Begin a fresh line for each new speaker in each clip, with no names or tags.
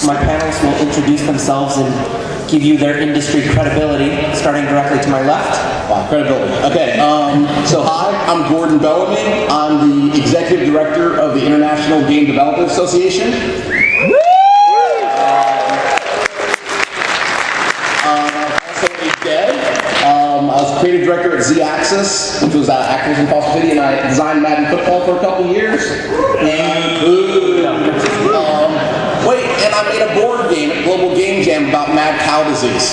My panelists will introduce themselves and give you their industry credibility, starting directly to my left.
Wow, credibility. Okay, so hi, I'm Gordon Bellamy. I'm the Executive Director of the International Game Developers Association. Also a dev. I was Creative Director at Z-Axis, which was Activision Foster City, and I designed Madden Football for a couple years. Wait, and I made a board game at Global Game Jam about mad cow disease.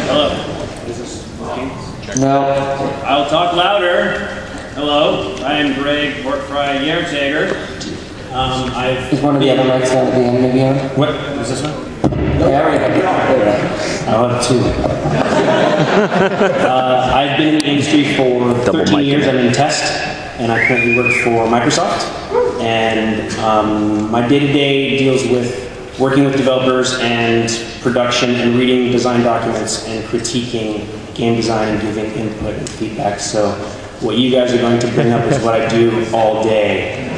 Hello. Is this working?
No.
I'll talk louder. Hello. I am Greg Portfry Yertager.
Is one of the other mics down at the end maybe on?
What? Is this one?
Yeah, I already have it.
I'll have two. I've been in the industry for 13 years. I'm in test, and I currently work for Microsoft. And my day-to-day deals with working with developers and production and reading design documents and critiquing game design and giving input and feedback. So what you guys are going to bring up is what I do all day.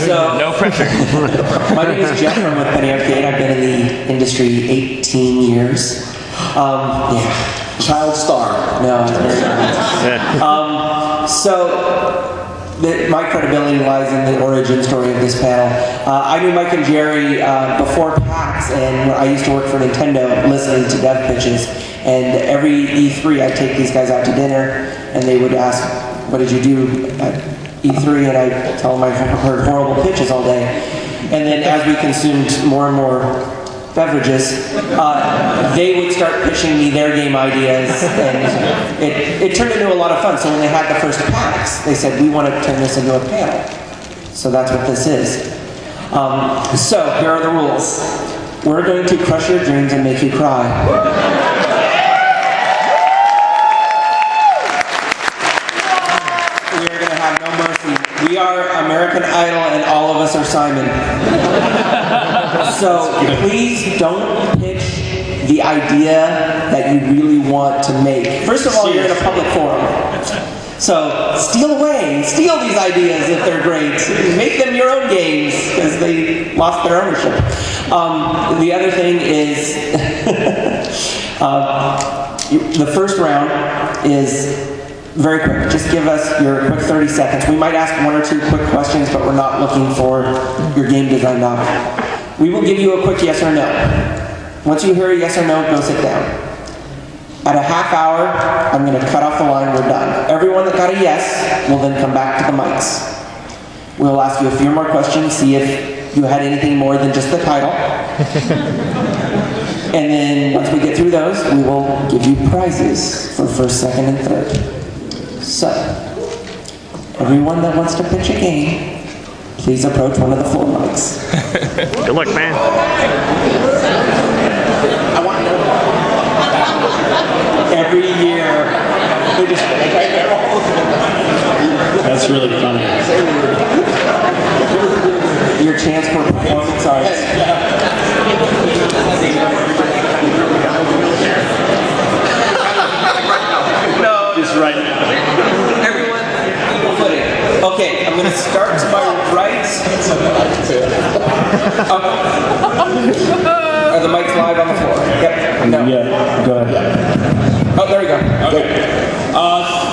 So, no pressure.
My name is Jeff. I'm with Penny Arcade. I've been in the industry 18 years. Yeah.
Child star.
No. My credibility lies in the origin story of this panel. I knew Mike and Jerry before PAX, and I used to work for Nintendo listening to dev pitches. And every E3, I'd take these guys out to dinner, and they would ask, what did you do at E3? And I'd tell them I heard horrible pitches all day. And then as we consumed more and more beverages, they would start pitching me their game ideas, and it turned into a lot of fun. So when they had the first PAX, they said, we want to turn this into a panel. So that's what this is. So here are the rules. We're going to crush your dreams and make you cry. We are going to have no mercy. We are American Idol, and all of us are Simon. So please don't pitch the idea that you really want to make. First of all, you're in a public forum. So steal these ideas if they're great. Make them your own games, because they lost their ownership. The other thing is, the first round is very quick. Just give us your quick 30 seconds. We might ask one or two quick questions, but we're not looking for your game design knowledge. We will give you a quick yes or no. Once you hear a yes or no, go sit down. At a half hour, I'm going to cut off the line, we're done. Everyone that got a yes will then come back to the mics. We'll ask you a few more questions, see if you had anything more than just the title. And then once we get through those, we will give you prizes for first, second, and third. So, everyone that wants to pitch a game, please approach one of the floor mics.
Good luck, man.
I want to know.
Every year, they just
That's really funny.
your chance for performance arts. No,
Just right now.
everyone, equal footing. Okay, I'm going to start to my right. Are the mics live on the floor? Yep. No.
Yeah, go ahead.
Oh, there we go.
Okay.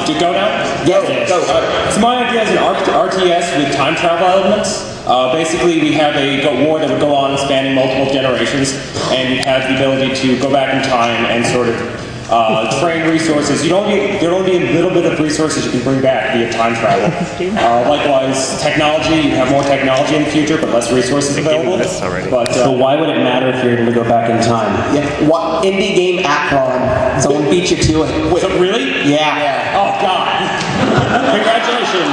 To go now?
Yes, go.
So my idea is an RTS with time travel elements. Basically, we have a war that would go on spanning multiple generations, and you have the ability to go back in time and sort of train resources. There'll only be a little bit of resources you can bring back via time travel. Likewise, technology, you have more technology in the future, but less resources available. But,
So why would it matter if you're able to go back in time?
Yeah. What indie game Akron? Someone beat you to it.
wait, so really?
Yeah.
Oh, God. Congratulations.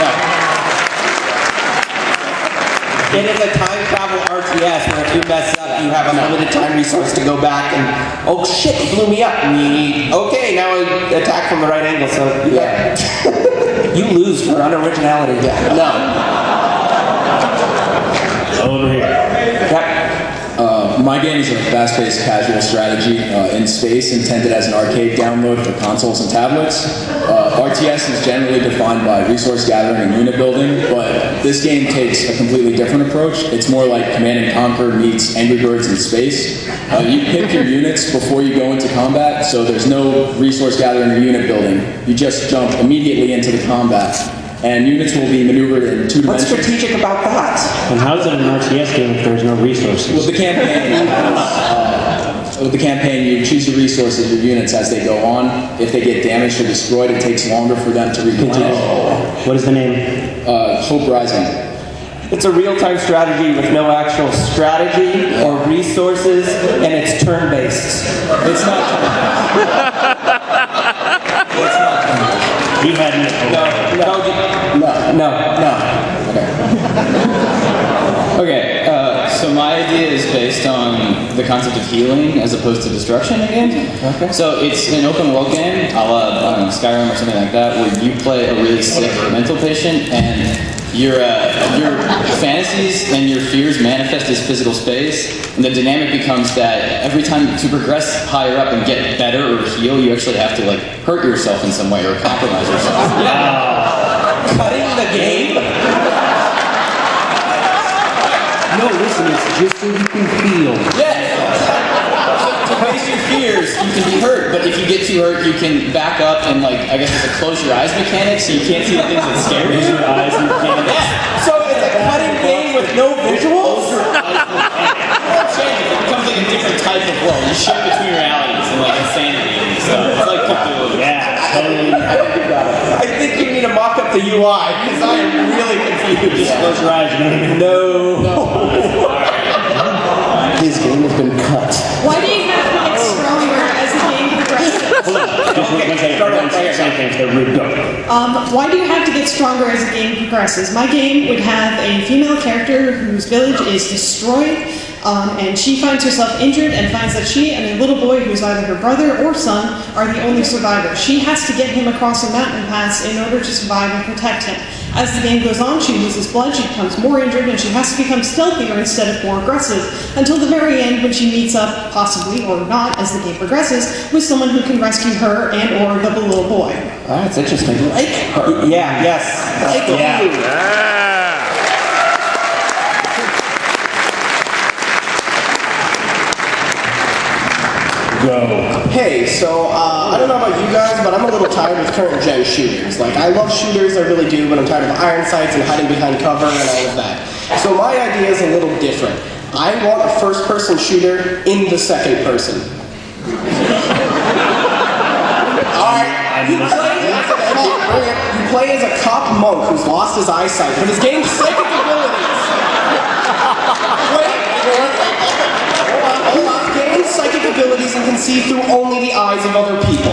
No. It is a time travel RTS where if you mess up, you have a limited time resource to go back and, oh shit, it blew me up. Okay, now I attack from the right angle, so yeah. You lose for unoriginality. Yeah. No.
Over here.
Yep.
My game is a fast-paced casual strategy in space intended as an arcade download for consoles and tablets.
RTS is generally defined by resource gathering and unit building, but this game takes a completely different approach. It's more like Command and Conquer meets Angry Birds in space. You pick your units before you go into combat, so there's no resource gathering or unit building. You just jump immediately into the combat, and units will be maneuvered in 2 dimensions.
What's strategic about that?
And how is it an RTS game if there's no resources?
With the campaign, you choose your resources, your units as they go on. If they get damaged or destroyed, it takes longer for them to replenish.
What is the name?
Hope Rising.
It's a real-time strategy with no actual strategy or resources, and it's turn-based.
It's not
You had
No.
Okay, so my idea is based on the concept of healing as opposed to destruction again.
Okay.
So it's an open world game, a la, I don't know, Skyrim or something like that, where you play a really sick mental patient, and your fantasies and your fears manifest as physical space, and the dynamic becomes that every time to progress higher up and get better or heal, you actually have to like hurt yourself in some way or compromise yourself.
Cutting the game?
No, listen, it's just so you can feel.
Yeah. To face your fears, you can be hurt, but if you get too hurt, you can back up and like, I guess it's a close your eyes mechanic, so you can't see the things that scare you.
Close your eyes and can't.
Yeah.
So it's a cutting game with no visuals?
It changes. It becomes like a different type of world. You shift between realities and like insanity and stuff. It's like Cthulhu.
Yeah, totally.
I think you need to mock up the UI, because I am really confused.
Just close your eyes.
No.
His game has been cut.
Why do you have to get stronger as the game progresses? Why do you have to get stronger as the game progresses? My game would have a female character whose village is destroyed, and she finds herself injured and finds that she and a little boy who's either her brother or son are the only survivors. She has to get him across a mountain pass in order to survive and protect him. As the game goes on, she loses blood, she becomes more injured, and she has to become stealthier instead of more aggressive, until the very end when she meets up, possibly or not as the game progresses, with someone who can rescue her and or the little boy.
Oh, that's interesting. Yeah, yes.
Hey, so I don't know about you guys, but I'm a little tired with current gen shooters. Like, I love shooters, I really do, but I'm tired of iron sights and hiding behind cover and all of that. So my idea is a little different. I want a first-person shooter in the second person. Alright, you play as a cop monk who's lost his eyesight, but has gained psychic abilities. Hold on. Gains psychic abilities and can see through only the eyes of other people.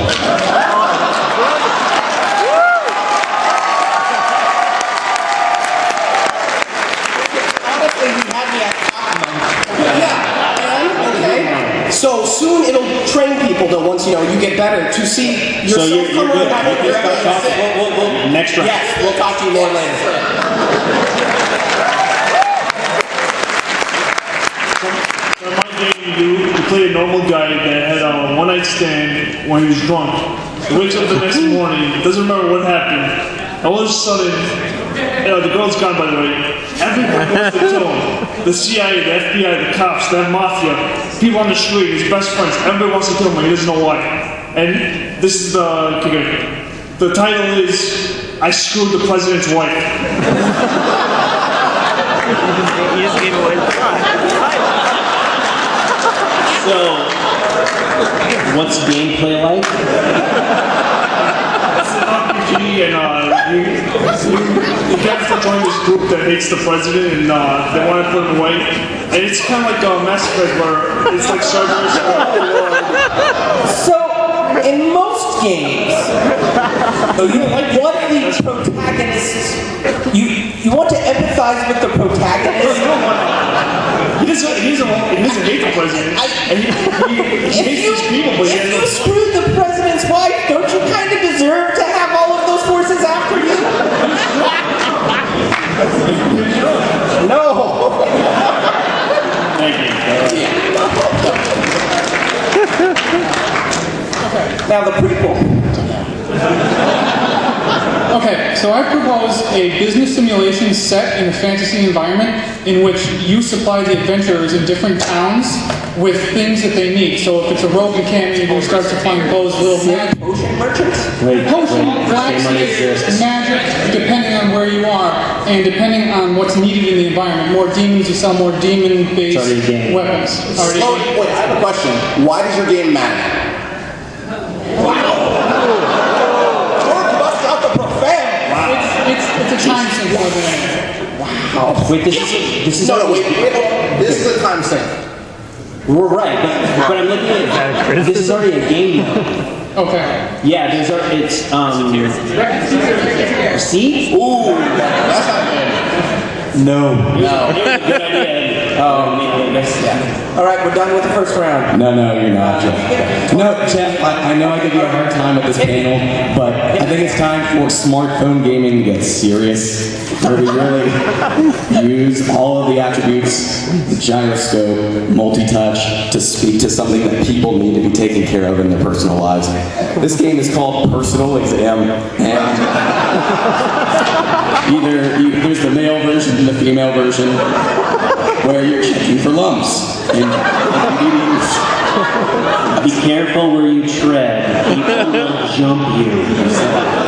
Honestly, he had me at cop monk. Yeah, okay. So soon it'll train people that once you get better to see yourself.
So you're good. Next round.
Yes, we'll talk to you more later.
You play a normal guy that had a one-night stand when he was drunk. He wakes up the next morning, doesn't remember what happened. All of a sudden, the girl's gone, by the way. Everyone wants to kill him. The CIA, the FBI, the cops, the mafia, people on the street, his best friends. Everybody wants to kill him, and he doesn't know why. And this is the kicker. The title is "I Screwed the President's Wife."
You just gave away the
So, what's gameplay like?
It's an RPG, and you have to join this group that hates the president, and they want to put him away. And it's kind of like a massacre where it's like surgery.
So, in most games, what the protagonists, you want to empathize with the protagonist?
He doesn't hate the president. And he hates these people, but
if you screwed the president's wife, don't you kind of deserve to have all of those forces after you? No.
Thank you.
Now the prequel.
so I propose a business simulation set in a fantasy environment in which you supply the adventurers in different towns with things that they need. So if it's a rogue encampment, you're going to start supplying those little magic
Potion merchants?
potion, blacksmith, magic, depending on where you are, and depending on what's needed in the environment. More demons, you sell more demon-based weapons.
Wait, I have a question. Why does your game matter?
It's a time sink more than anything.
Wow. Wait, this is
no, wait. This is a time sink.
We're right, but I'm looking at this is already a game mode.
Okay.
Yeah, it's see?
Ooh, that's not good.
No.
Good idea.
All right, we're done with the first round.
No, you're not, Jeff. No, Jeff, I know I give you a hard time at this panel, but I think it's time for smartphone gaming to get serious, where we really use all of the attributes, the gyroscope, multi-touch, to speak to something that people need to be taken care of in their personal lives. This game is called Personal Exam, and there's the male version and the female version, where you're checking for lumps. And
be careful where you tread. People will jump you.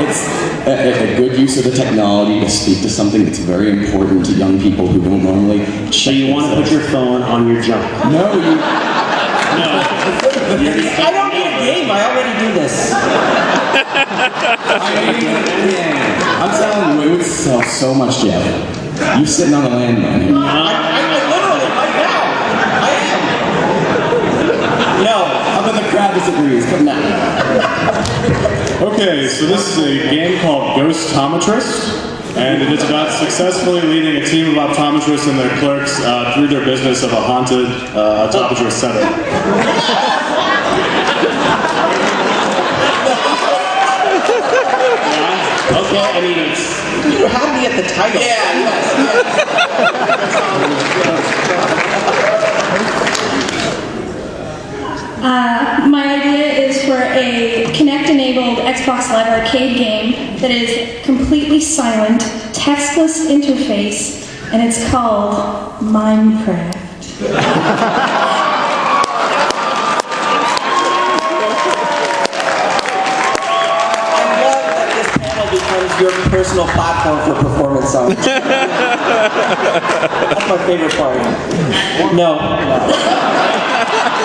It's a good use of the technology to speak to something that's very important to young people who don't normally check.
So you want to put your phone on your junk?
No, you...
I don't need a game. I already do this.
I'm telling you, it would sell so much, Jeff. You sitting on a landmine here.
I literally, right now, I am. No,
but the crowd disagrees. Come on.
Okay, so this is a game called Ghostometrist, and it is about successfully leading a team of optometrists and their clerks through their business of a haunted optometrist center.
Okay, I mean, you had me at the title.
My idea is for a Kinect-enabled Xbox Live Arcade game that is completely silent, textless interface, and it's called Minecraft.
Becomes your personal platform for performance songs. That's my favorite part. No.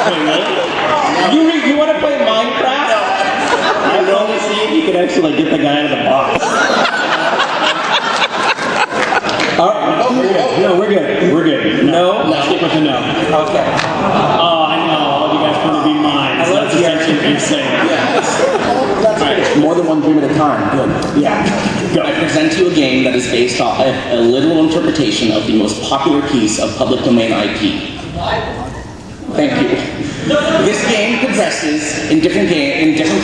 Wait, really? You want to play Minecraft? I want to see if you could actually get the guy out of the box. We're good. We're good. No?
Stick with the no.
Okay.
Oh, I know. You guys want to be mine. So that's essentially what you're saying.
More than one dream at a time. Good.
Yeah. Go.
I present to you a game that is based on a literal interpretation of the most popular piece of public domain IP. Thank you. This game progresses in different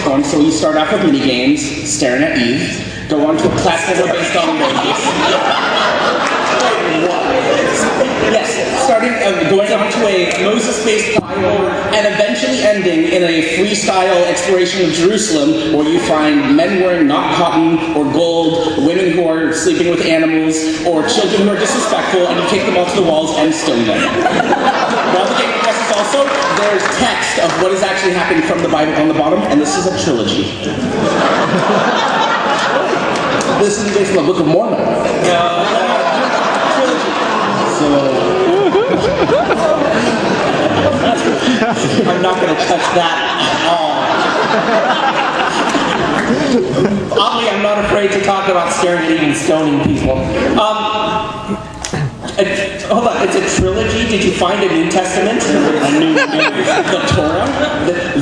forms. So you start off with mini games, staring at Eve, go on to a platformer based on Moses. Yes, going on to a Moses-based platform, and eventually ending in a freestyle exploration of Jerusalem, where you find men wearing not cotton or gold, women who are sleeping with animals, or children who are disrespectful, and you take them off to the walls and stone them. While the game progresses also, there's text of what is actually happening from the Bible on the bottom, and this is a trilogy. This is based on the Book of Mormon.
I'm not going to touch that at all. Oddly, I'm not afraid to talk about staring at even stoning people. Hold on, it's a trilogy? Did you find a New Testament?
The Torah,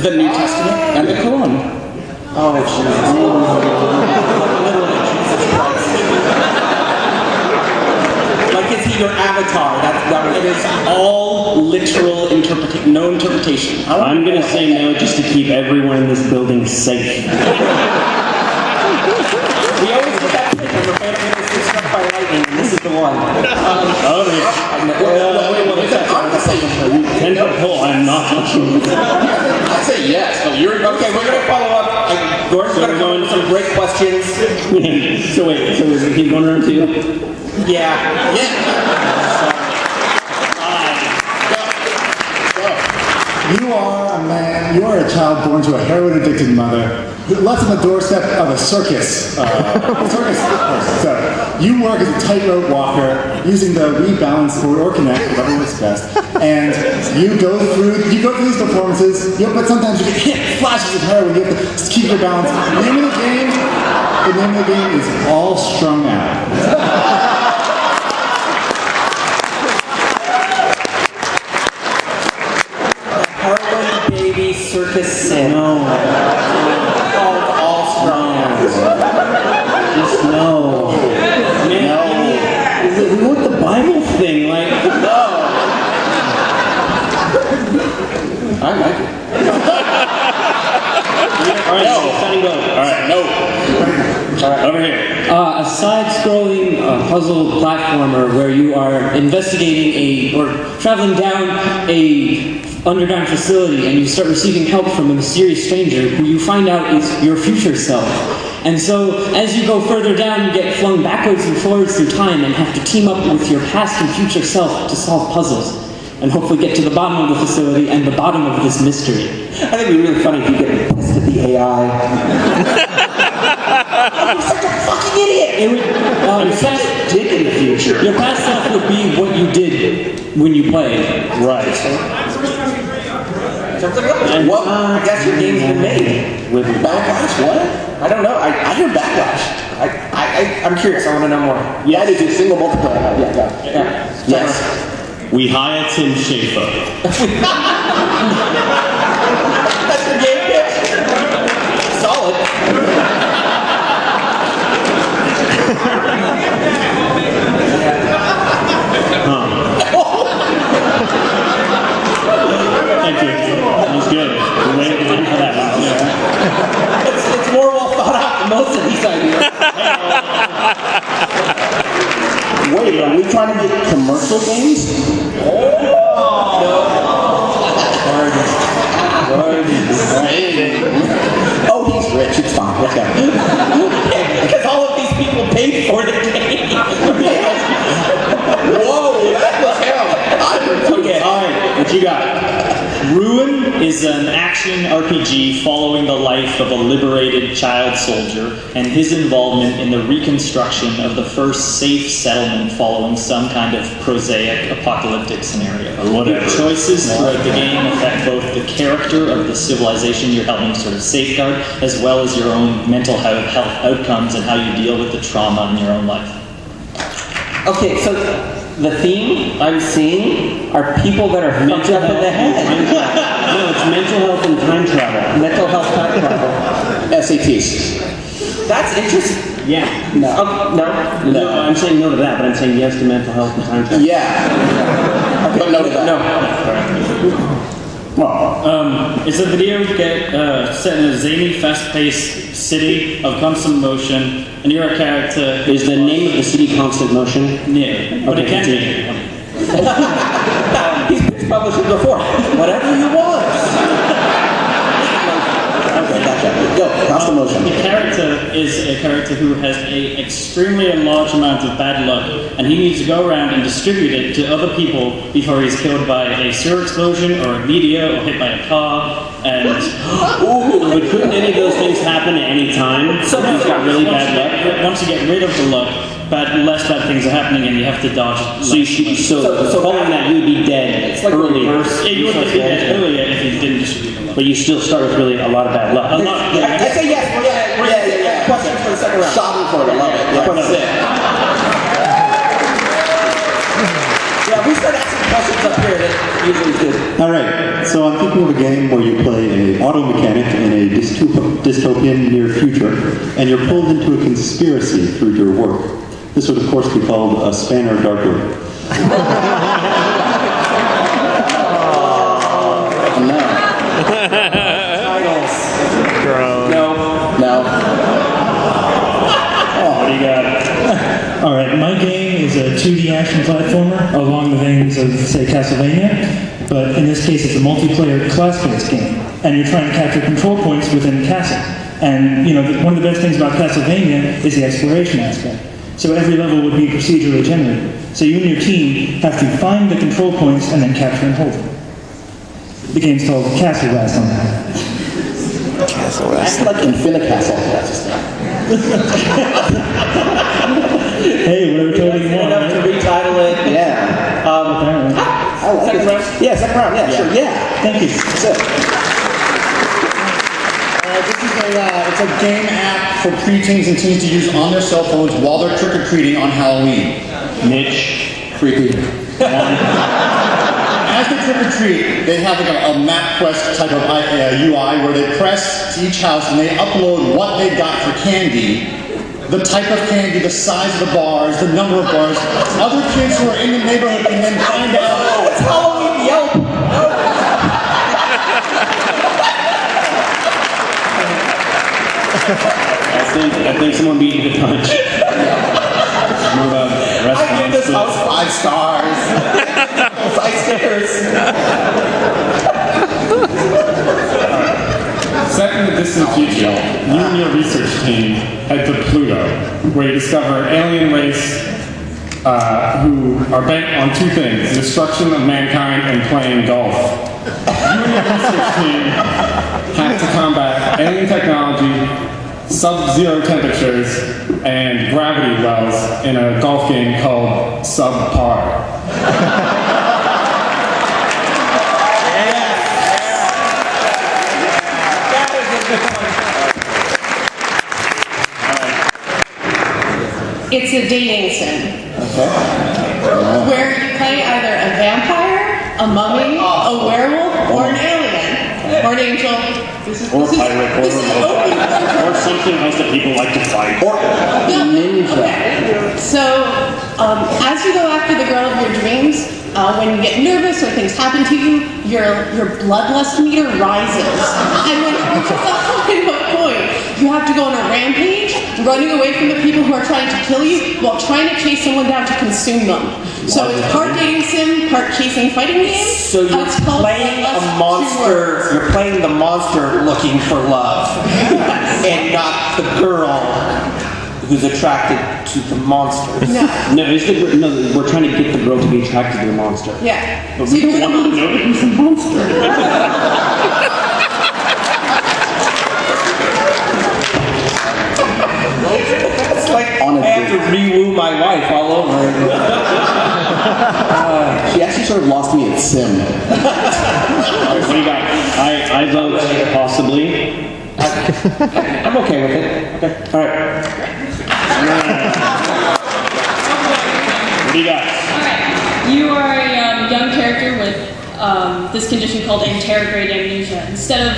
the New Testament, and the Quran.
Oh, Jesus. Like, is he your avatar?
It is all literal interpretation, no interpretation.
I'm going to say no just to keep everyone in this building safe. We always get that trick when we're going to get struck by lightning, and this is the one.
I'm not touching.
I say yes, but you're...
Okay, we're going to follow up
Gordon's going to go into some great questions.
So wait, so is he going around too?
Yeah.
You are a man, you are a child born to a heroin-addicted mother who left on the doorstep of a circus. So you work as a tightrope walker using the rebalance board or connect, whatever works best. And you go through these performances, but sometimes you get hit flashes of heroin. You have to keep your balance. The name of the game is All Strung Out.
Baby circus sin.
No.
All strong.
Just no. Man, no. We want the Bible thing, like.
No. I like it.
All right, no.
All right, no. All right, over here.
A side-scrolling puzzle platformer where you are investigating or traveling down a underground facility and you start receiving help from a mysterious stranger who you find out is your future self. And so, as you go further down, you get flung backwards and forwards through time and have to team up with your past and future self to solve puzzles and hopefully get to the bottom of the facility and the bottom of this mystery.
I think it'd be really funny if you get pissed at the AI. You're such a fucking idiot!
It would,
in the future.
Your past self would be what you did when you played.
Right.
Well, I guess your game's been made.
With
Backlash? What? I don't know. I hear Backlash. I'm curious. I want to know more.
Yeah, they do single multiplayer. Yeah.
Yes.
We hire Tim Schafer.
That's your game pitch? Solid.
Thank you. That was good. We're waiting for that one. Yeah.
It's more well thought out than most of these ideas.
Wait, are we trying to get commercial games? Oh, he's rich. It's fine. Let's go.
Because all of these people paid for the game.
Whoa, that was hell.
Okay, alright, what you got? Ruin is an action RPG following the life of a liberated child soldier and his involvement in the reconstruction of the first safe settlement following some kind of prosaic apocalyptic scenario.
Or whatever.
Your choices throughout the game affect both the character of the civilization you're helping sort of safeguard, as well as your own mental health outcomes and how you deal with the trauma in your own life.
Okay, so the theme I'm seeing are people that are fucked up in the head.
No, it's mental health and time travel.
Mental health time travel.
SATs.
That's interesting.
Yeah.
No.
No, I'm saying no to that, but I'm saying yes to mental health and time travel.
Yeah. Okay, but no to that.
No.
Well, it's a video set in a zany, fast-paced city of constant motion, and you're a character.
Is the name of the city Constant Motion?
Yeah, but it can be.
He's pitched publishing before. Whatever you want.
Okay, gotcha. Go, constant motion.
The character is a character who has a extremely large amount of bad luck, and he needs to go around and distribute it to other people before he's killed by a sewer explosion or a meteor or hit by a car. And
but couldn't any of those things happen at any time?
So
He's got really bad luck.
Once you get rid of the luck, less bad things are happening, and you have to dodge.
So following that, you would be dead
It's like
earlier.
reverse.
Yeah, you would be dead earlier if you didn't distribute the luck.
But you still start with really a lot of bad luck.
A lot.
I say yes. Yeah. Questions for the second round.
Shopping for it. I love it. Yeah, that's it.
Yeah, we start asking questions up here. That usually is good.
All right, so I'm thinking of a game where you play an auto mechanic in a dystopian near future, and you're pulled into a conspiracy through your work. This would, of course, be called a Spanner Darkly.
What do you got?
All right, my game is a 2D action platformer along the veins of, say, Castlevania, but in this case it's a multiplayer class-based game, and you're trying to capture control points within a castle. And one of the best things about Castlevania is the exploration aspect. So every level would be procedurally generated. So you and your team have to find the control points and then capture and hold them. The game's called Castle Wrestling.
Castle Wrestling. That's like Infinicastle.
Hey, whatever totally you want.
Enough to retitle it.
Yeah.
I like second round?
Yeah, second round. Yeah, sure. Yeah.
Thank you.
That's it.
This is it's a game app for preteens and teens to use on their cell phones while they're trick-or-treating on Halloween.
Niche.
Creepy. As they trick-or-treat, they have like a map quest type of UI where they press to each house and they upload what they got for candy, the type of candy, the size of the bars, the number of bars. Other kids who are in the neighborhood can then find out.
Oh, it's Halloween Yelp.
I think someone beat you to punch. More about
I give this house 5 stars. 5 stickers.
Set in the distant future, you and your research team head to Pluto, where you discover an alien race who are bent on 2 things: destruction of mankind and playing golf. You and your research team have to combat alien technology, sub-zero temperatures, and gravity wells in a golf game called Subpar.
It's a dating sim. Where you play either a vampire, a mummy, a werewolf, or an alien, or an angel.
Or pirate, or something else that people like to fight.
Or ninja.
So, as you go after the girl of your dreams, when you get nervous or things happen to you, your bloodlust meter rises. And when it reaches a high point, you have to go on a rampage, running away from the people who are trying to kill you, while trying to chase someone down to consume them. So it's part dating sim, part chasing fighting game.
So you're playing a monster. You're playing the monster looking for love, and not the girl who's attracted to the monster.
No.
No, we're trying to get the girl to be attracted to the monster.
Yeah.
But we don't want to know that he's a monster.
It's like I have to re-woo my wife all over again.
She actually sort of lost me at Sim.
What do you got? I vote possibly.
I'm okay with it. Okay. All right.
What do you got?
You are a young character with this condition called anterograde amnesia. Instead of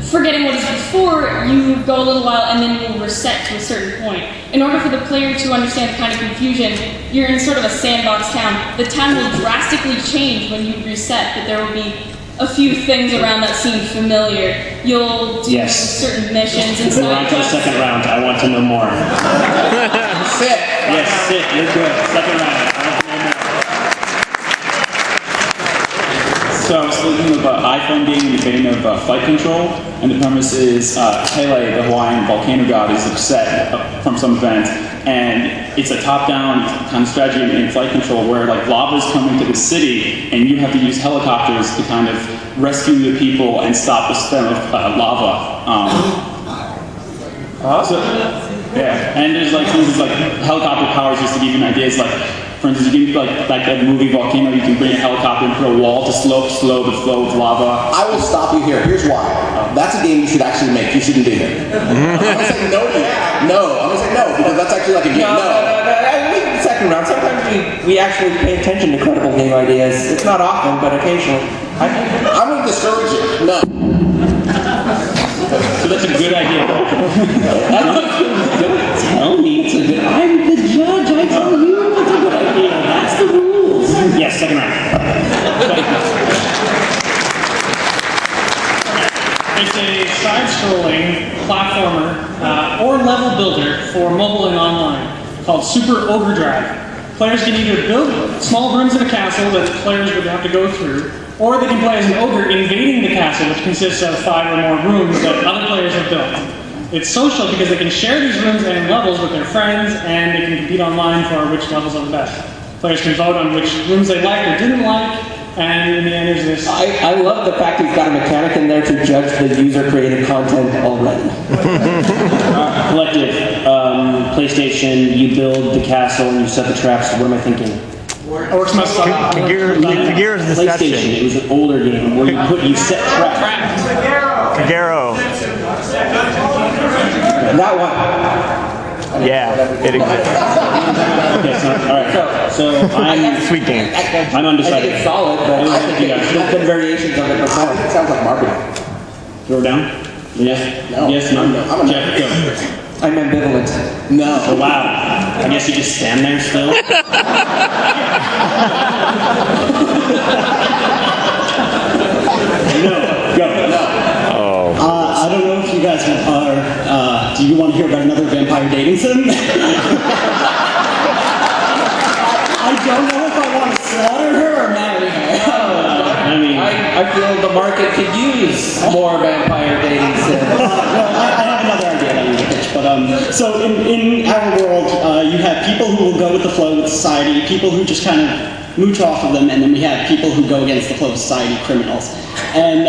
forgetting what is before, you go a little while and then you will reset to a certain point. In order for the player to understand the kind of confusion, you're in sort of a sandbox town. The town will drastically change when you reset, but there will be a few things around that seem familiar. You'll do certain missions and
We're on to the second round. I want to know more.
Sit.
Yes, sit. You're good. Second round. I want to know more. So I was thinking of an iPhone game in the vein of flight control, and the premise is Pele, the Hawaiian volcano god, is upset from some event, and it's a top-down kind of strategy in flight control where like lava's coming to the city, and you have to use helicopters to kind of rescue the people and stop the spread of lava. Yeah, and there's like things like helicopter powers, just to give you an idea. It's like, for instance, you can like that movie Volcano, you can bring a helicopter and put a wall to slow the flow of lava.
I will stop you here. Here's why. That's a game you should actually make. You shouldn't do it. I'm gonna say no to that. No, I'm gonna say no because that's actually like a game.
No. Second round. Sometimes we actually pay attention to credible game ideas. It's not often, but occasionally.
I'm gonna discourage it. No.
So that's a good idea.
Don't tell me it's a good. I'm the judge. I tell you it's a good idea. That's the rules.
Yes, second round.
It's a side-scrolling platformer or level builder for mobile and online called Super Ogre Drive. Players can either build small rooms in a castle that players would have to go through, or they can play as an ogre invading the castle, which consists of 5 or more rooms that other players have built. It's social because they can share these rooms and levels with their friends, and they can compete online for which levels are the best. Players can vote on which rooms they liked or didn't like, and in the end there's this...
I love the fact he's got a mechanic in there to judge the user-created content already.
Collective, PlayStation, you build the castle and you set the traps. What am I thinking?
Kagero's Deception.
PlayStation, it was an older game where you set traps.
Kagero.
That one.
Yeah, it exists.
Okay, so I'm
sweet game.
I'm undecided.
I think it's solid, but I think there's been variations of it before. It sounds like marketing.
Throw down? Yes.
No.
Yes, no.
Jeff,
go.
I'm ambivalent.
No.
Oh, wow. I guess you just stand there still? No. Go. No.
I don't know if you guys are, do you want to hear about another vampire dating sim? I don't know if I want to slaughter her or marry her.
I feel the market could use more vampire dating sims.
I have another idea that I'm going to pitch, but so in our world, you have people who will go with the flow with society, people who just kind of mooch off of them, and then we have people who go against the flow of society, criminals. And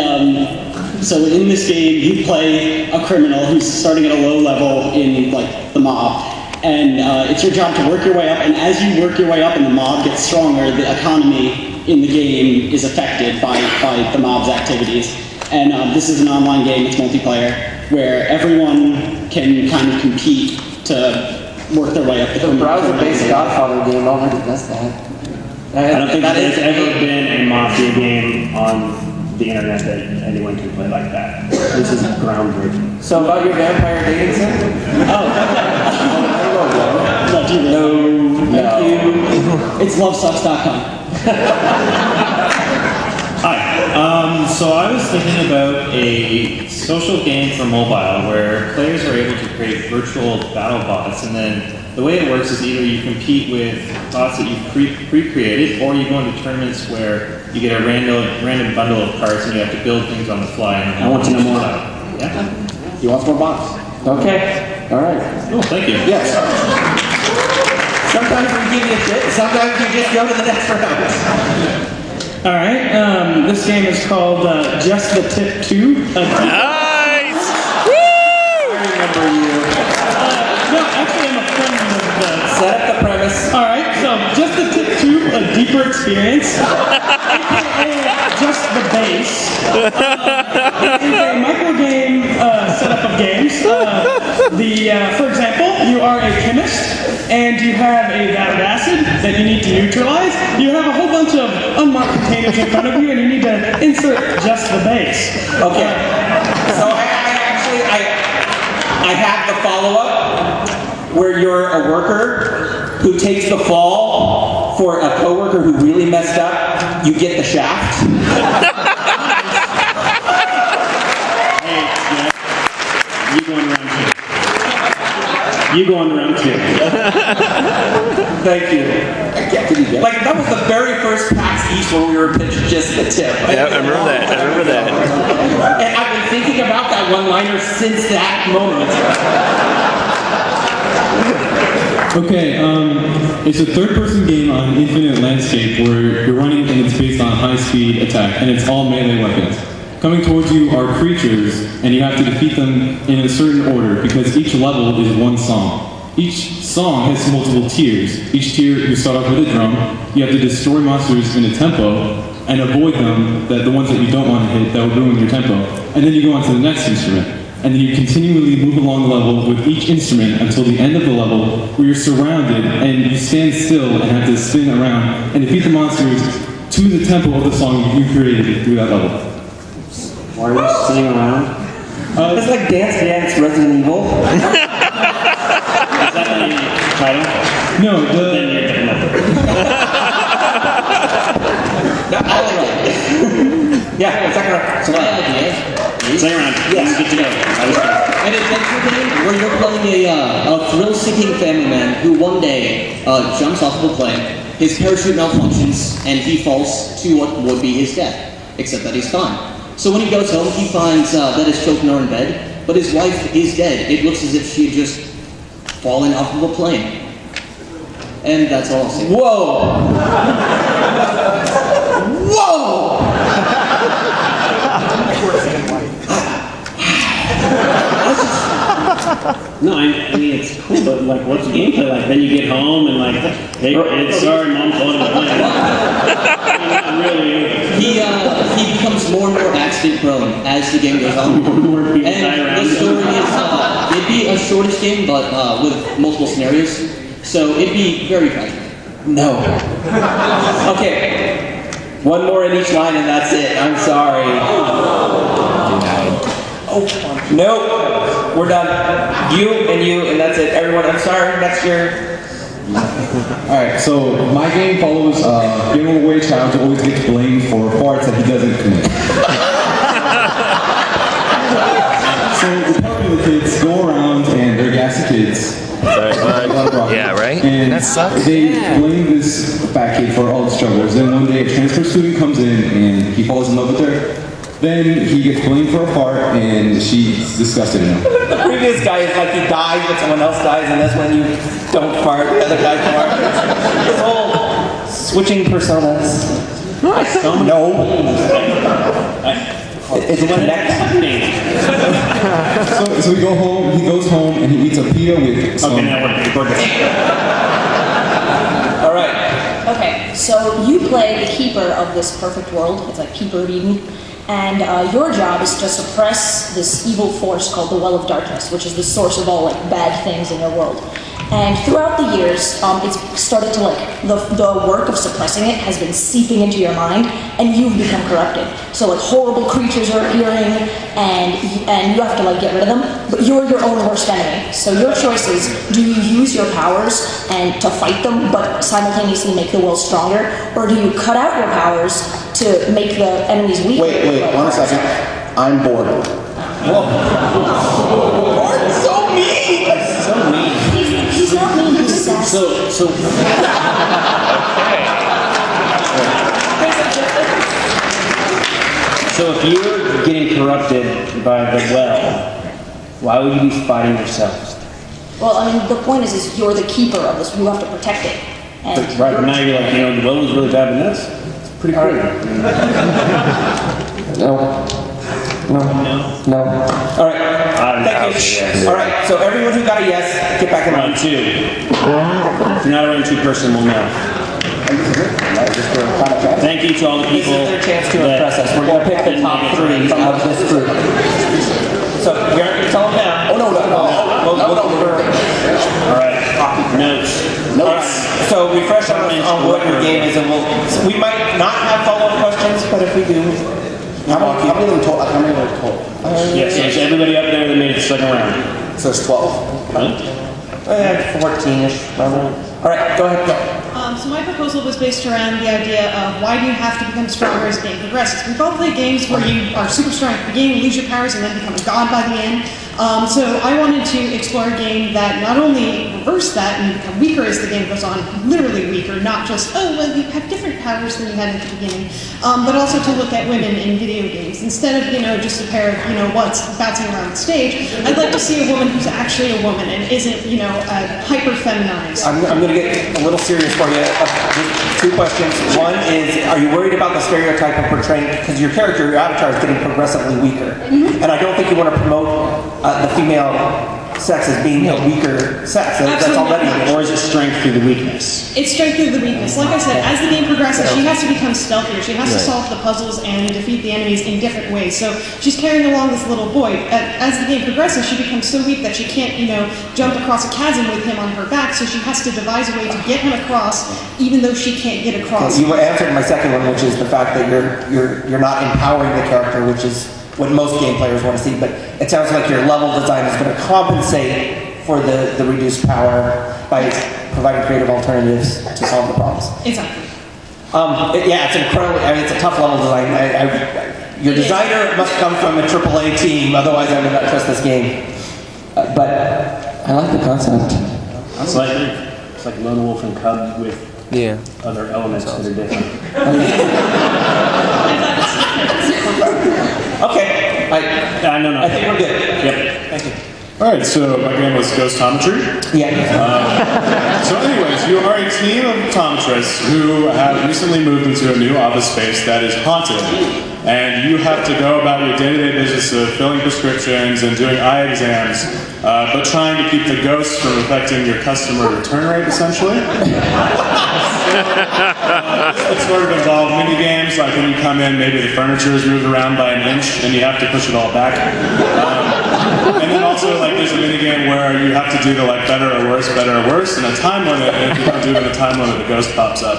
so in this game, you play a criminal who's starting at a low level in like the mob, and it's your job to work your way up. And as you work your way up and the mob gets stronger, the economy in the game is affected by the mob's activities. And this is an online game, it's multiplayer, where everyone can kind of compete to work their way up.
The browser-based Godfather game already does that.
I don't think there's ever been a Mafia game on the internet that anyone can play like that. This is groundbreaking.
So about your vampire dating sim?
No. It's lovesucks.com.
Hi. So I was thinking about a social game for mobile where players are able to create virtual battle bots, and then the way it works is either you compete with bots that you've pre-created, or you go into tournaments where you get a random bundle of parts and you have to build things on the fly. And
I want to know more.
Yeah.
He wants more bots.
Okay. All right.
Oh, thank you.
Yes.
Sometimes we give you shit. Sometimes you just go to the next round.
All right, this game is called Just the Tip 2.
Nice!
Woo! I remember you.
No, actually I'm a friend of the...
Set up the premise.
All right, so Just the Tip 2, a deeper experience. Just the base. It is a micro game setup of games. For example, you are a chemist, and you have a vat of acid that you need to neutralize. You have a whole bunch of unmarked containers in front of you, and you need to insert just the base.
Okay. So I have the follow-up where you're a worker who takes the fall for a coworker who really messed up. You get the shaft.
You go on round two. You go on round two.
Thank you. Like, that was the very first PAX East when we were pitched Just the Tip.
Yeah, I remember that.
And I've been thinking about that one-liner since that moment.
Okay, it's a third-person game on infinite landscape where you're running and it's based on high-speed attack, and it's all melee weapons. Coming towards you are creatures, and you have to defeat them in a certain order because each level is one song. Each song has multiple tiers. Each tier, you start off with a drum. You have to destroy monsters in a tempo and avoid them, the ones that you don't want to hit that will ruin your tempo. And then you go on to the next instrument. And then you continually move along the level with each instrument until the end of the level where you're surrounded and you stand still and have to spin around and defeat the monsters to the tempo of the song you created through that level.
Why are you spinning around?
It's like Dance Dance Resident Evil.
Is that the title?
No,
Then you're getting
Yeah, second round.
So my idea
Second round.
Yes.
Get to go.
an adventure game where you're playing a thrill-seeking family man who one day jumps off of a plane, his parachute malfunctions, and he falls to what would be his death, except that he's fine. So when he goes home, he finds that his children are in bed,
but his wife is dead. It looks as if she had just fallen off of a plane. And that's all I'll say.
Whoa! Whoa!
No, I mean it's cool, but like, what's the gameplay like? Then you get home and like, hey, sorry, mom told him to play. Really.
He becomes more and more accident prone as the game goes on. And the story is, it'd be a shortish game, but with multiple scenarios. So it'd be very tragic.
No. Okay. One more in each line and that's it. I'm sorry. Oh, nope. We're done. You, and that's it. Everyone, I'm sorry. Next year.
Alright, so my game follows giveaway child who always gets blamed for parts that he doesn't commit. So the popular kids go around and they're gassy kids.
Yeah, right?
And
that sucks.
They blame this fat kid for all the struggles. Then one day a transfer student comes in and he falls in love with her. Then he gets blamed for a fart and she's disgusted in him.
The previous guy is like he dies but someone else dies, and that's when you don't fart, the other guy farts. This whole switching personas. No. Is it connected?
So he goes home and he eats a pita with some...
Okay, now we're
All right.
Okay, so you play the keeper of this perfect world. It's like Keeper of Eden. And your job is to suppress this evil force called the Well of Darkness, which is the source of all like bad things in your world. And throughout the years, it's started to the work of suppressing it has been seeping into your mind, and you've become corrupted. So like horrible creatures are appearing, and you have to like get rid of them, but you're your own worst enemy. So your choice is, do you use your powers and to fight them, but simultaneously make the world stronger, or do you cut out your powers to make the enemies weaker?
Wait, 1 second. I'm bored.
Gordon's so mean!
So mean. He's not mean, he's sassy.
So if you're getting corrupted by the well, why would you be fighting yourselves?
Well, I mean, the point is you're the keeper of this. You have to protect it. And
Right, but now you're like, the well was really bad, but that's pretty cool.
No. All right. Thank you. All right. So everyone who got a yes, get back in
round 2. If you're not a round 2 person, we'll know. Thank you to all the people.
This is their chance to impress us. We're going to pick the top 3 of this group. So we aren't going to tell them now.
No.
All right. Notes.
All right. So refresh on what your game is, and we might not have follow-up questions, but if we do.
How many of them told?
Yes, there's everybody up there that made it the second round.
So it's 12.
14-ish. All right, go ahead.
So my proposal was based around the idea of why do you have to become stronger as the game progresses. We've all played games where you are super strong at the beginning, lose your powers, and then become a god by the end. So I wanted to explore a game that not only reversed that and become weaker as the game goes on, literally weaker, not just, oh, well, you have different powers than you had at the beginning, but also to look at women in video games. Instead of, just a pair of, what's bouncing around the stage, I'd like to see a woman who's actually a woman and isn't, hyper-feminized.
I'm going to get a little serious for you. 2 questions. One is, are you worried about the stereotype of portraying, because your character, your avatar is getting progressively weaker. And I don't think you want to promote the female sex as being a weaker sex. That's already,
or is it strength through the weakness?
It's strength through the weakness. Like I said, as the game progresses, she has to become stealthier. She has to solve the puzzles and defeat the enemies in different ways. So she's carrying along this little boy. As the game progresses, she becomes so weak that she can't, jump across a chasm with him on her back. So she has to devise a way to get him across, even though she can't get across.
You answered my second one, which is the fact that you're not empowering the character, which is what most game players want to see, but it sounds like your level design is going to compensate for the reduced power by providing creative alternatives to solve the problems.
Exactly.
It's incredibly, it's a tough level design. Your designer must come from a AAA team, otherwise I would not trust this game. But I like the concept.
It's like Lone Wolf and Cub with other elements that are different.
Okay.
No.
I think we're good.
Yep.
Thank you.
Alright, so my game was Ghostometry.
Yeah.
So anyways, you are a team of optometrists who have recently moved into a new office space that is haunted. And you have to go about your day-to-day business of filling prescriptions and doing eye exams, but trying to keep the ghosts from affecting your customer return rate, essentially. It sort of involve mini games, like when you come in, maybe the furniture is moved around by an inch, and you have to push it all back. And then also, like, there's a mini game where you have to do the better or worse, and a time limit. And if you don't do it in a time limit, the ghost pops up.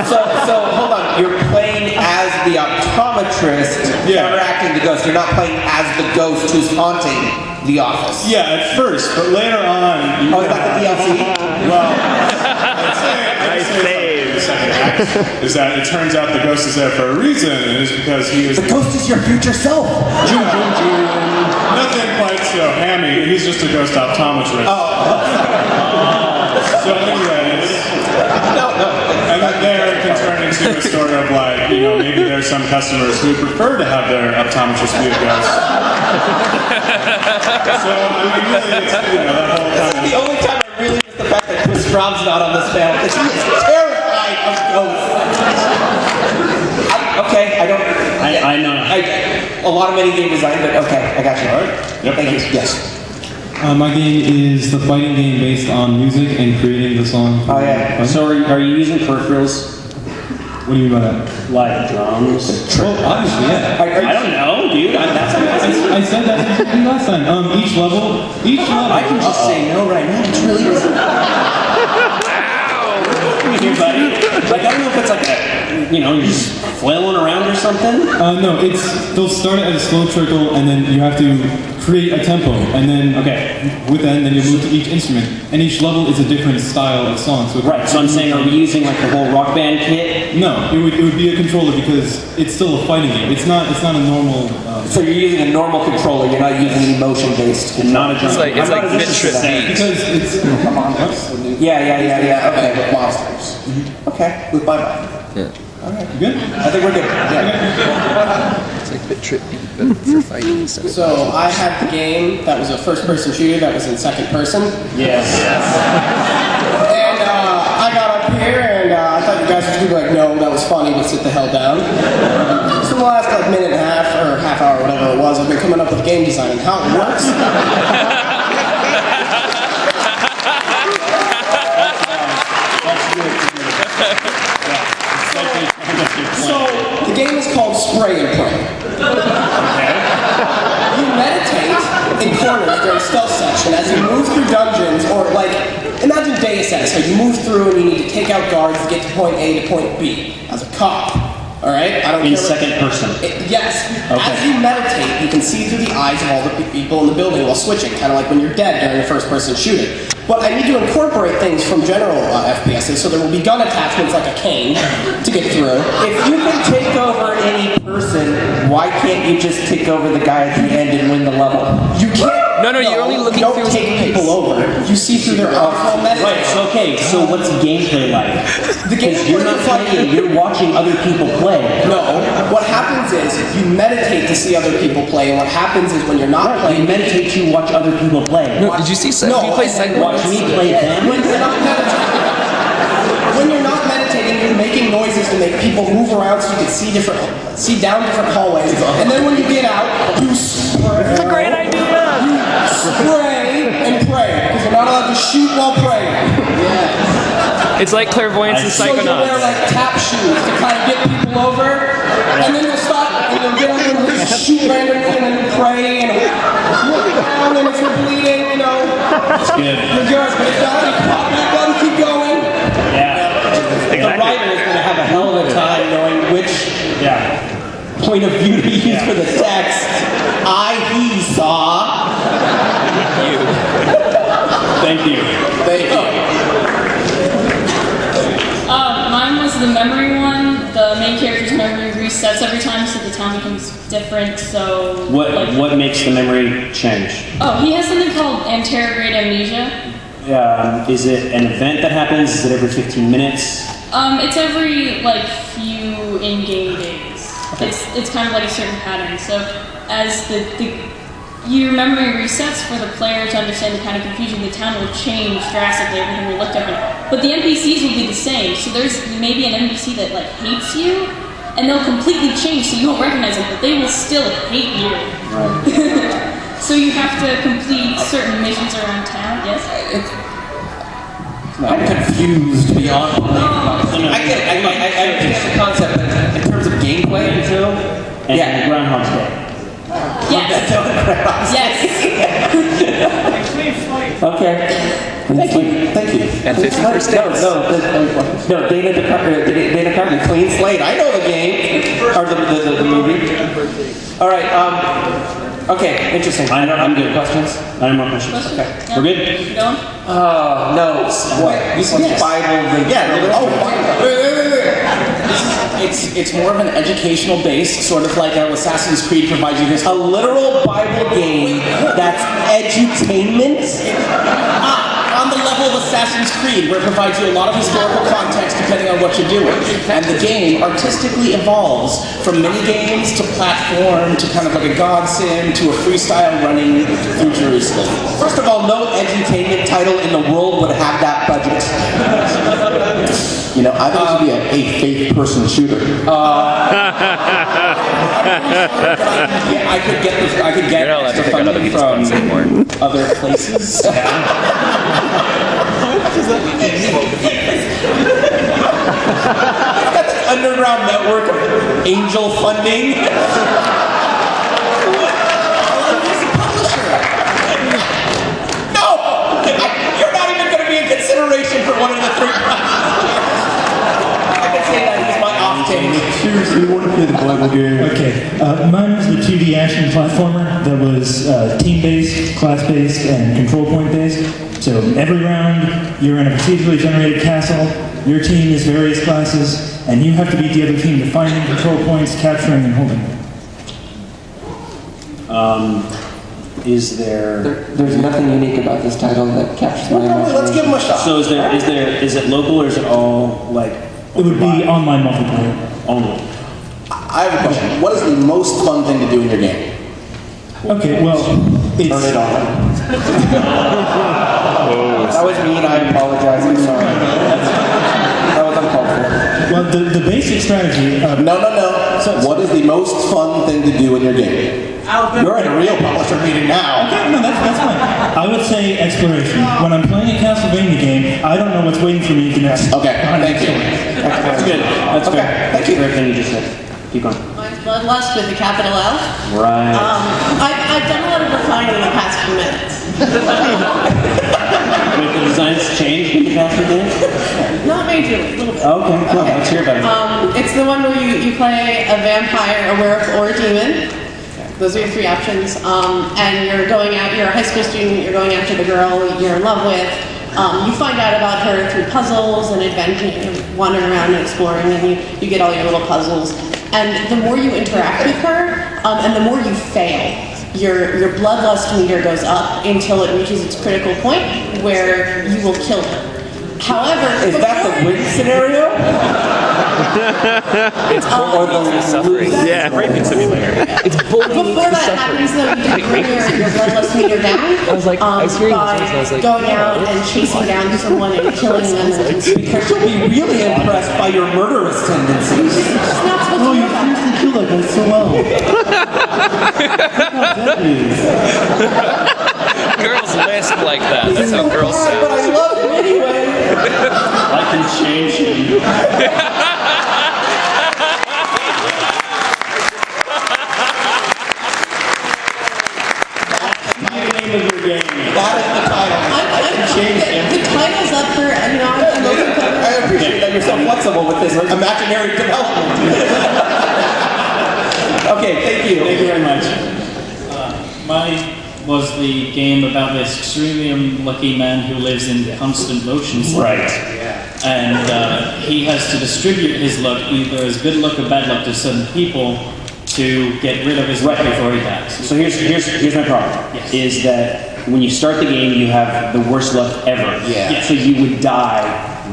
So hold on. You're playing as the optometrist counteracting the ghost. You're not playing as the ghost who's haunting the office.
Yeah, at first, but later on.
Is that the DLC?
Well, I'd say the second act is that it turns out the ghost is there for a reason, and it's because he is.
The ghost is your future self.
Nothing quite so hammy. He's just a ghost optometrist. So anyways, and then there it can turn into a story of maybe there's some customers who prefer to have their optometrist be a ghost. So really, it's that whole kind of.
The only time I really miss the fact that Chris Rob's not on this panel because he is terrified of ghosts. I know. A lot of mini game design, but okay, I got you.
All right. Yep.
Thank you. Yes.
My game is the fighting game based on music and creating the song.
Oh yeah.
So are you using peripherals?
What do you mean by that?
Like drums?
Well, obviously, yeah.
I don't know, dude. That's amazing.
I said that exactly last time. Each level.
I can just say no right now. It's really easy.
Here, buddy. I don't know if it's you're just flailing around or something.
No, they'll start at a slow trickle, and then you have to create a tempo, and then with that, then you move to each instrument, and each level is a different style of song. So
right. So I'm saying, are we using the whole Rock Band kit?
No, it would be a controller because it's still a fighting game. It's not a normal.
So you're using a normal controller. You're not using emotion based.
Not a drum.
It's like Vicious
because it's.
Come on. Yeah. Okay. With monsters. Mm-hmm. Okay. With bye-bye.
Yeah.
Alright.
You good?
I think we're good. Yeah.
It's like a bit trippy, but for fighting instead of.
So I had the game that was a first-person shooter that was in second person.
Yes.
And I got up here and I thought you guys would be like, no, that was funny, but sit the hell down. So the last minute and a half or half hour, whatever it was, I've been coming up with game design and how it works. So the game is called Spray and Pray. You meditate in corners during stealth session as you move through dungeons, or imagine Deus Ex, how you move through and you need to take out guards to get to point A to point B as a cop. All right? I don't
In
care
second person.
Yes.
Okay.
As you meditate, you can see through the eyes of all the people in the building while switching, kind of like when you're dead during a first-person shooting. But I need to incorporate things from general FPSs, so there will be gun attachments like a cane to get through.
If you can take over any person, why can't you just take over the guy at the end and win the level?
You can't.
No, you're only looking
through.
through.
Don't take people over. You see through their eyes while meditating.
Right. So what's gameplay like?
Because
you're not playing. You're watching other people play.
No. What happens is you meditate to see other people play, and what happens is when you're not playing,
you meditate to watch other people play.
No, did you see? Do you play segments?
Watch me play them.
When you're not meditating, you're making noises to make people move around so you can see down different hallways. And then when you get out, you spray.
This is a great idea.
You spray and pray because you're not allowed to shoot while praying. Yeah.
It's like clairvoyance and
So you wear tap shoes to kind of get people over, and then you'll stop and you'll get up and just shoot randomly, and then you pray and look down, and if you're bleeding,
It's good.
you're good. But if not, you pop back up and keep going.
Yeah.
The writer is going to have a hell of a time knowing which point of view to use for the text. He saw.
Thank you.
Mine was the memory one. The main character's memory resets every time, so the town becomes different. So
what makes the memory change?
Oh, he has something called anterograde amnesia.
Is it an event that happens? Is it every 15 minutes?
It's every few in-game days.
Okay.
It's kind of like a certain pattern. So as your memory resets for the player to understand the kind of confusion, the town will change drastically, everything will look different. But the NPCs will be the same, so there's maybe an NPC that like hates you, and they'll completely change so you won't recognize them, but they will still hate you. Right. So you have to complete certain missions around town, yes?
I'm confused beyond I get it, I understand the concept, but in terms of gameplay,
And Groundhog's Day.
Yes.
Okay. Thank you.
And 50 first dates.
No, Dana Carvey, Clean Slate. I know the game. Or the movie. Alright, okay, interesting. I'm good. Questions?
I have more questions.
Okay.
We're good?
Going?
No. What? You said Bible.
It's more of an educational base, sort of like how Assassin's Creed provides you this.
A literal Bible game that's edutainment?
On the level of Assassin's Creed, where it provides you a lot of historical context depending on what you're doing. And the game artistically evolves from mini-games to platform to kind of like a god sim to a freestyle running through Jerusalem.
First of all, no edutainment title in the world would have that budget.
You know, I thought it would be a faith-person shooter.
I could get extra funding from other places.
Got this underground network of angel funding. No! You're not even going to be in consideration for one of the 3 I can say that he's my off-take.
Seriously, you want to play the Bible game?
Okay, mine was the 2D action platformer that was team-based, class-based, and control point-based. So every round, you're in a procedurally generated castle, your team is various classes, and you have to beat the other team to finding control points, capturing, and holding them.
Is there...
There's nothing unique about this title that captures my imagination.
Let's give him a shot.
So is it local or is it all like...
It would be online multiplayer.
Only.
I have a question. What is the most fun thing to do in your game?
Okay, well, it's...
Turn it on. That was mean, I apologize, I'm sorry. That was uncalled for.
Well, the basic strategy...
No. So, what is the most fun thing to do in your game? You're at a real publisher meeting now.
Okay, no, that's fine. I would say exploration. When I'm playing a Castlevania game, I don't know what's waiting for me at the next...
Okay, thank you.
That's good. That's
okay,
fair.
thank you.
Everything you just said. Keep going.
Mine's Bloodlust with a capital L.
Right.
I've done a lot of refining in the past few minutes.
Wait, the designs changed in the past few days?
Not majorly, a little bit.
Okay, cool. Let's hear about it.
It's the one where you play a vampire, a werewolf, or a demon. Those are your 3 options. And you're going out, you're a high school student, you're going after the girl you're in love with. You find out about her through puzzles and adventure, you're wandering around and exploring, and you get all your little puzzles. And the more you interact with her, and the more you fail, your bloodlust meter goes up until it reaches its critical point where you will kill her. However,
is that the win scenario?
It's bullying suffering. Yeah, raping simulator. It's bullying
before that happens, though, you can bring your bloodlust meter down.
I was like, I was hearing this and I was like,
going out and chasing down someone and killing them.
Because she'll be really impressed by your murderous tendencies.
Oh, you seriously killed that guy so well.
girls lisp like that. That's how girls sound.
But I love him anyway.
I can change him.
The title's up for,
I appreciate that you're so flexible with this imaginary development. Okay, thank you.
Thank you very much. Mine was the game about this extremely unlucky man who lives in constant motion.
Right.
And he has to distribute his luck, either as good luck or bad luck, to certain people to get rid of his luck before he dies.
So here's my problem.
Yes.
Is that when you start the game, you have the worst luck ever.
Yeah.
Yes.
So you would die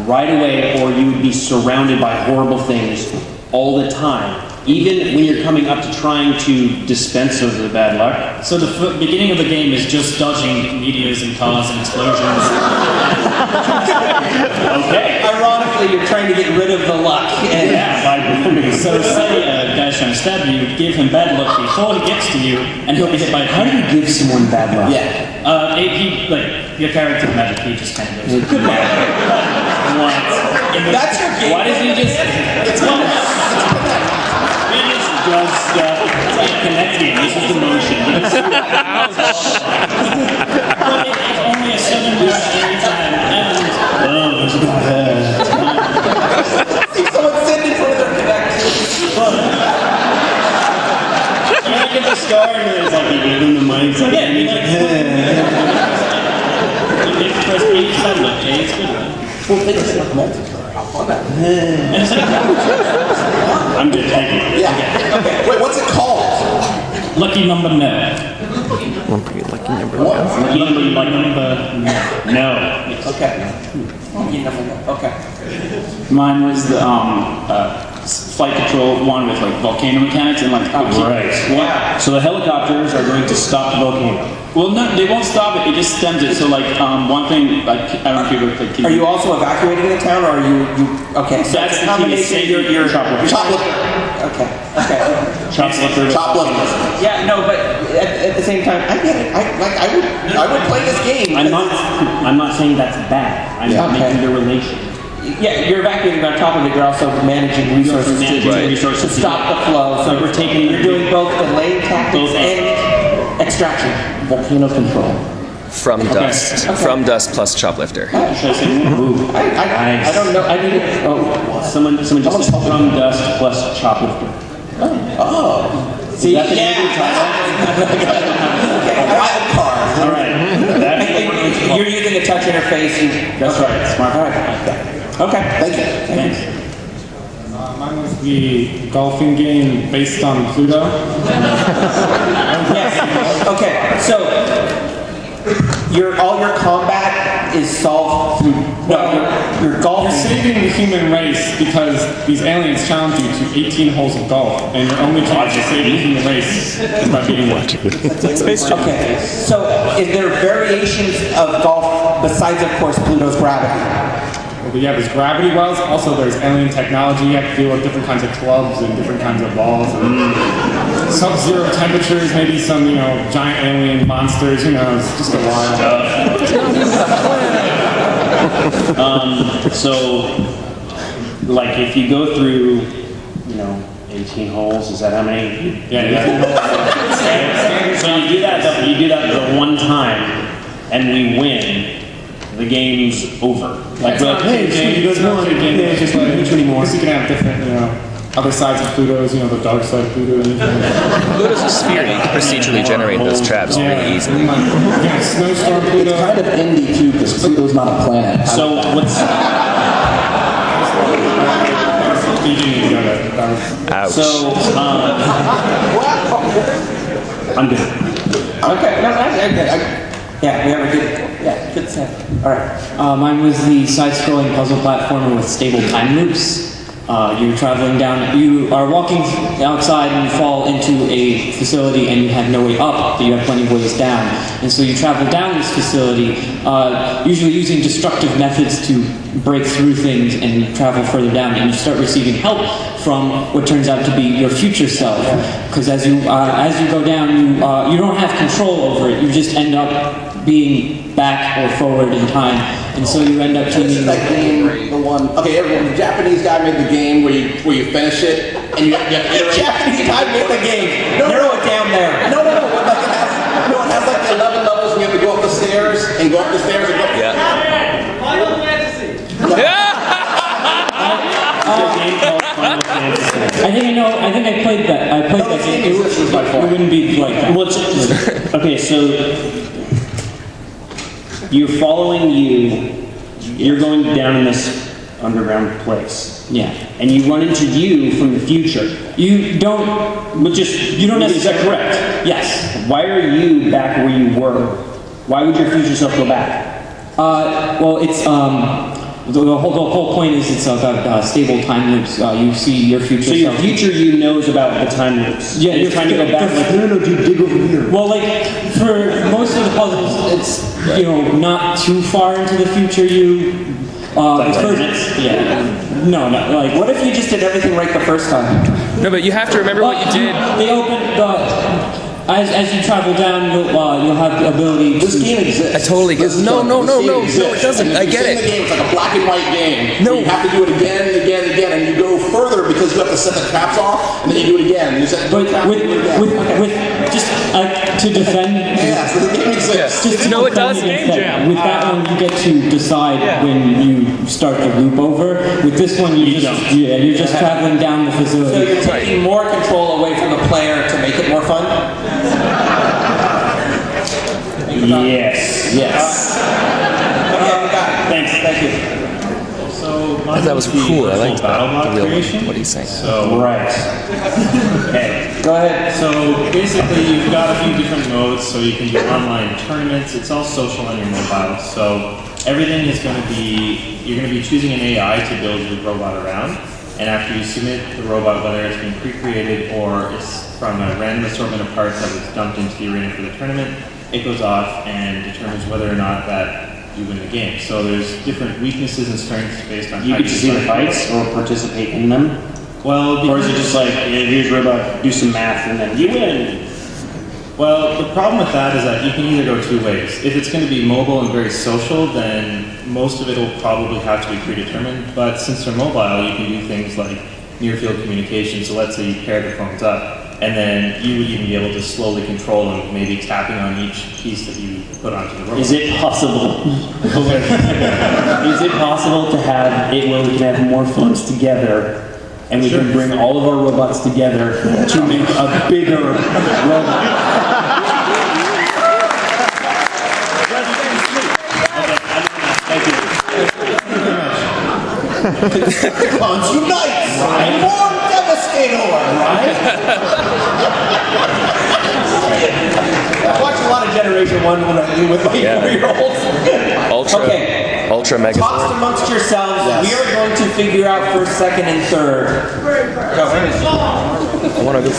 right away, or you would be surrounded by horrible things all the time.
even when you're coming up to trying to dispense of the bad luck?
So the beginning of the game is just dodging meteors and cars and explosions.
Okay.
Ironically, you're trying to get rid of the luck. And
So say a guy's trying to stab you, give him bad luck before he gets to you, and he'll be hit by a
How do you give someone bad luck?
Your character magic, he just kind of goes, good luck.
That's your game.
Why does he just... It's fun. He just does stuff. It's like a connect game. This is the motion. It's only a 7-minute every time. And...
Someone send in front of their connect.
You look at the star and it's like you give him the money. So yeah, you like... You press each button, okay? It's good.
Well, they just like multiplayer. How fun that is.
I'm good, thank you.
Yeah. Okay. Wait, what's it called?
Lucky number no.
Lucky number
What?
Lucky number no.
Okay. Lucky number no. Okay.
Mine was the flight control one with like volcano mechanics and like
Right. So the helicopters are going to stop the volcano.
Well, no, they won't stop it. It just stems it. So like one thing, like I don't know if you ever like.
Are you also evacuating the town, or are you okay? So
That's
it's a
the key.
combination. You're
Choplifter.
Okay. Okay.
Choplifter.
Yeah. No, but at the same time, I get it. I would play this game.
I'm not saying that's bad. I'm making the relation.
Yeah, you're evacuating, but on top of it, you're also managing resources to stop the flow. So you're doing both delaying tactics and extraction.
Volcano control.
From dust. From dust plus choplifter.
I don't know. I need it.
Someone just said from dust plus choplifter.
Oh. See,
that's an
wild card.
All right.
You're using a touch interface.
That's right. Smart.
All right. Okay. Thank you.
Thanks.
Mine was the golfing game based on Pluto.
Yes. Okay. So all your combat is solved through your golf.
You're saving the human race because these aliens challenge you to 18 holes of golf, and your only chance to save the human race is by beating one.
Okay. So is there variations of golf besides, of course, Pluto's gravity?
Well, yeah, there's gravity wells. Also, there's alien technology. You have to deal with different kinds of clubs and different kinds of balls. And sub-zero temperatures, maybe some, giant alien monsters. Who knows? Just a wild.
So, like, if you go through, 18 holes, is that how many?
Yeah.
So you do that the one time, and we win. The game's over. Like, we're like, hey,
you guys won. It's just like which anymore. Because you can have different, other sides of Pluto's, the dark side of Pluto.
Pluto's a sphere. You can procedurally generate those traps really easily.
Yeah, snowstorm Pluto.
It's kind of indie too, because Pluto's not a planet.
So what's...
Ouch.
So, I'm good.
Okay. No, yeah, we have a good set. All right.
Mine was the side-scrolling puzzle platformer with stable time loops. You're traveling down, you are walking outside and you fall into a facility and you have no way up, but you have plenty of ways down. And so you travel down this facility, usually using destructive methods to break through things and travel further down. And you start receiving help from what turns out to be your future self. Because as you go down, you don't have control over it. You just end up being back or forward in time, and so you end up changing.
This is that game, the one. Okay, everyone. The Japanese guy made the game where you finish it and you have to iterate.
Japanese guy made the game. Narrow it down there.
No. It has like the 11 levels. We have to go up the stairs and go up the stairs and go.
Yeah.
Final Fantasy.
I think I played that. I played that game. It wouldn't be like that.
Okay, so you're following you're going down in this underground place.
Yeah.
And you run into you from the future.
You don't necessarily.
Is that correct?
Yes.
Why are you back where you were? Why would your future self go back?
Well, it's the whole point is it's about stable time loops. You see your future.
So your future you knows about the time loops.
Yeah,
you're trying to go back.
No, dude, dig over here.
Well, like for most of the puzzles, it's not too far into the future. No, like
What if you just did everything right the first time?
No, but you have to remember what you did.
They open as you travel down, you'll have the ability.
This game exists.
I totally get. No, it doesn't. I get
in the
it.
game, it's like a black and white game.
No.
You have to do it again and again and again, and you go further because you have to set the traps off, and then you do it again. And you set the traps
with just to defend.
Yeah, so the game exists.
Just
No, it does.
Game jam. With that one, you get to decide when you start the loop over. With this one, you're just traveling down the facility.
So you're taking more control away from the player to make it more fun?
Yes.
Thanks. Thank you.
So
That was cool. I liked
battle mod
the real
creation.
one. What are you saying?
So
Right.
Okay.
Go ahead.
So basically, you've got a few different modes. So you can do online tournaments. It's all social on your mobile. So everything is going to be, you're going to be choosing an AI to build your robot around. And after you submit the robot, whether it's been pre-created or it's from a random assortment of parts that was dumped into the arena for the tournament, it goes off and determines whether or not that you win the game. So there's different weaknesses and strengths based on
You
how
get to see the fights or participate in them?
Well,
Or is it just like, here's robot, do some math, and then you win?
Well, the problem with that is that you can either go two ways. If it's going to be mobile and very social, then most of it will probably have to be predetermined. But since they're mobile, you can do things like near-field communication. So let's say you pair the phones up, and then you would even be able to slowly control them, maybe tapping on each piece that you put onto the robot.
Is it possible? Is it possible to have it where we can have more phones together, and we can bring all of our robots together to make a bigger robot?
Decepticons unite! More Devastator!
I watched a lot of Generation 1 when I was with my 4-year-olds.
Ultra Mega.
Talks amongst yourselves. We are going to figure out first, second, and third. Go ahead.
I want to go.